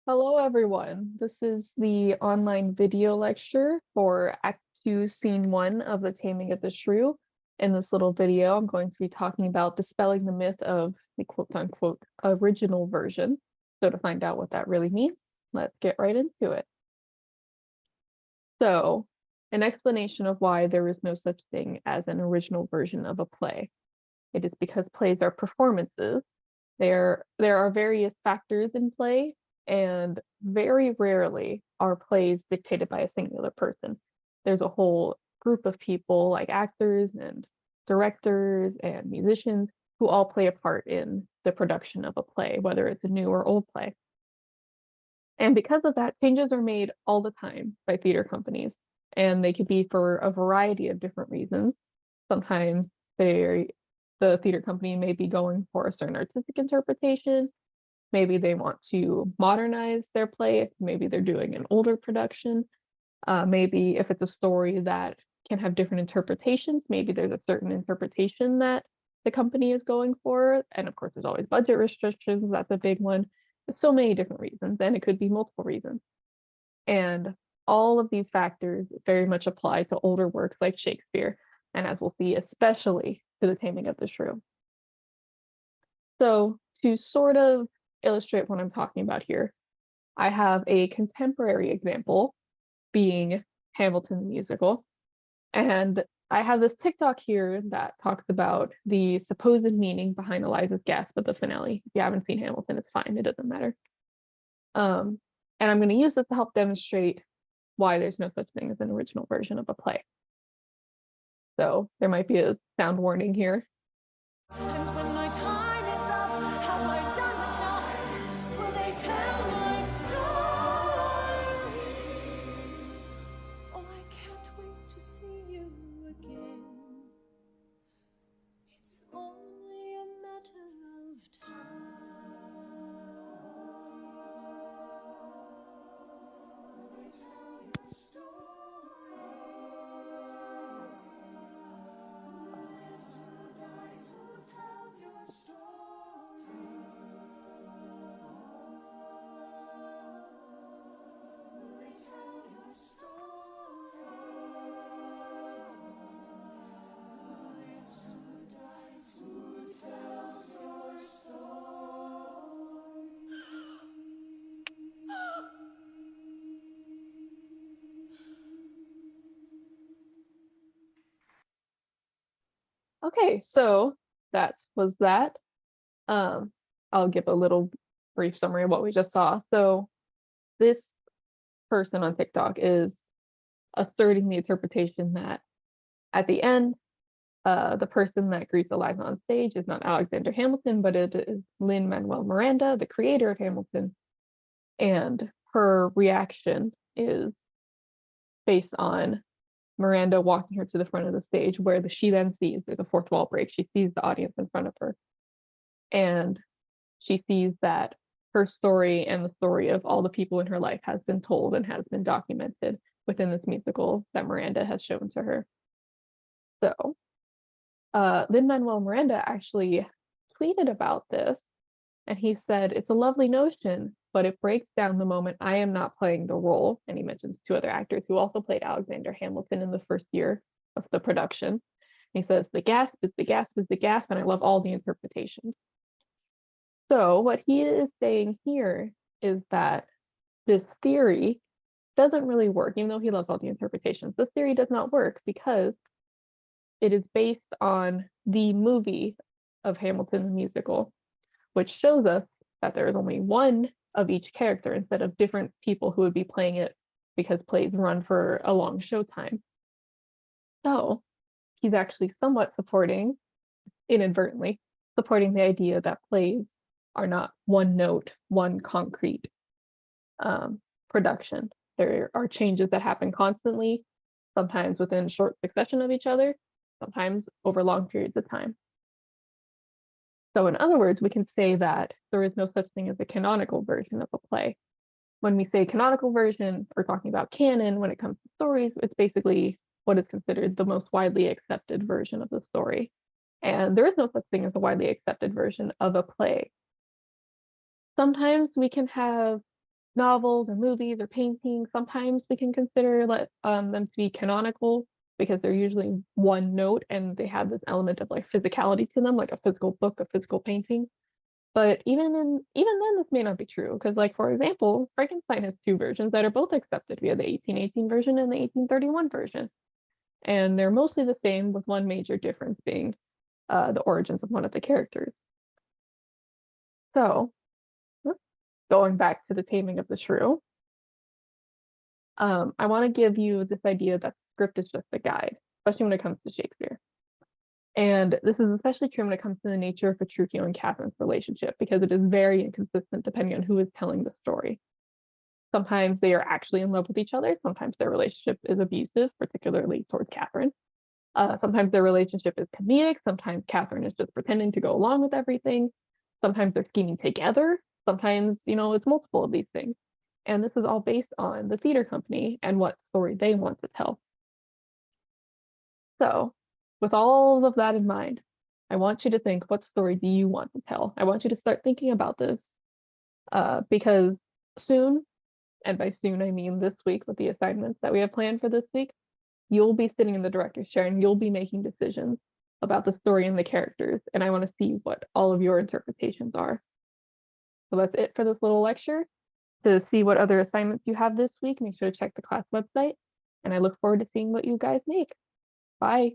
Hello, everyone. This is the online video lecture for Act 2, Scene 1 of The Taming of the Shrew. In this little video, I'm going to be talking about dispelling the myth of the quote-unquote original version. So to find out what that really means, let's get right into it. So, an explanation of why there is no such thing as an original version of a play. It is because plays are performances. There are various factors in play, and very rarely are plays dictated by a singular person. There's a whole group of people like actors and directors and musicians who all play a part in the production of a play, whether it's a new or old play. And because of that, changes are made all the time by theater companies, and they could be for a variety of different reasons. Sometimes the theater company may be going for a certain artistic interpretation. Maybe they want to modernize their play. Maybe they're doing an older production. Maybe if it's a story that can have different interpretations, maybe there's a certain interpretation that the company is going for. And of course, there's always budget restrictions. That's a big one. There's so many different reasons, and it could be multiple reasons. And all of these factors very much apply to older works like Shakespeare, and as we'll see, especially to The Taming of the Shrew. So to sort of illustrate what I'm talking about here, I have a contemporary example being Hamilton the musical. And I have this TikTok here that talks about the supposed meaning behind Eliza's gasp at the finale. If you haven't seen Hamilton, it's fine, it doesn't matter. And I'm going to use this to help demonstrate why there's no such thing as an original version of a play. So there might be a sound warning here. And when my time is up, have I done enough? Will they tell my story? Oh, I can't wait to see you again. It's only a matter of time. Will they tell your story? Who lives, who dies, who tells your story? Will they tell your story? Who lives, who dies, who tells your story? Okay, so that was that. I'll give a little brief summary of what we just saw. So this person on TikTok is asserting the interpretation that at the end, the person that greets Eliza on stage is not Alexander Hamilton, but it is Lin-Manuel Miranda, the creator of Hamilton. And her reaction is based on Miranda walking her to the front of the stage, where she then sees there's a fourth wall break. She sees the audience in front of her. And she sees that her story and the story of all the people in her life has been told and has been documented within this musical that Miranda has shown to her. So Lin-Manuel Miranda actually tweeted about this, and he said, "It's a lovely notion, but it breaks down the moment I am not playing the role." And he mentions two other actors who also played Alexander Hamilton in the first year of the production. He says, "The gasp is the gasp is the gasp, and I love all the interpretations." So what he is saying here is that this theory doesn't really work, even though he loves all the interpretations. This theory does not work because it is based on the movie of Hamilton the musical, which shows us that there is only one of each character instead of different people who would be playing it, because plays run for a long showtime. So he's actually somewhat supporting, inadvertently, supporting the idea that plays are not one note, one concrete production. There are changes that happen constantly, sometimes within short succession of each other, sometimes over long periods of time. So in other words, we can say that there is no such thing as a canonical version of a play. When we say canonical version, we're talking about canon. When it comes to stories, it's basically what is considered the most widely accepted version of the story. And there is no such thing as a widely accepted version of a play. Sometimes we can have novels or movies or paintings, sometimes we can consider them to be canonical because they're usually one note and they have this element of like physicality to them, like a physical book, a physical painting. But even then, this may not be true because, like for example, Frankenstein has two versions that are both accepted via the 1818 version and the 1831 version, and they're mostly the same, with one major difference being the origins of one of the characters. So, going back to the Taming of the Shrew, I want to give you this idea that script is just a guide, especially when it comes to Shakespeare. And this is especially true when it comes to the nature of Petruchio and Catherine's relationship, because it is very inconsistent depending on who is telling the story. Sometimes they are actually in love with each other. Sometimes their relationship is abusive, particularly towards Catherine. Sometimes their relationship is comedic. Sometimes Catherine is just pretending to go along with everything. Sometimes they're scheming together. Sometimes, it's multiple of these things. And this is all based on the theater company and what story they want to tell. So, with all of that in mind, I want you to think, what story do you want to tell? I want you to start thinking about this because soon, and by soon I mean this week with the assignments that we have planned for this week, you'll be sitting in the director's chair and you'll be making decisions about the story and the characters. And I want to see what all of your interpretations are. So that's it for this little lecture. To see what other assignments you have this week, make sure to check the class website. And I look forward to seeing what you guys make. Bye.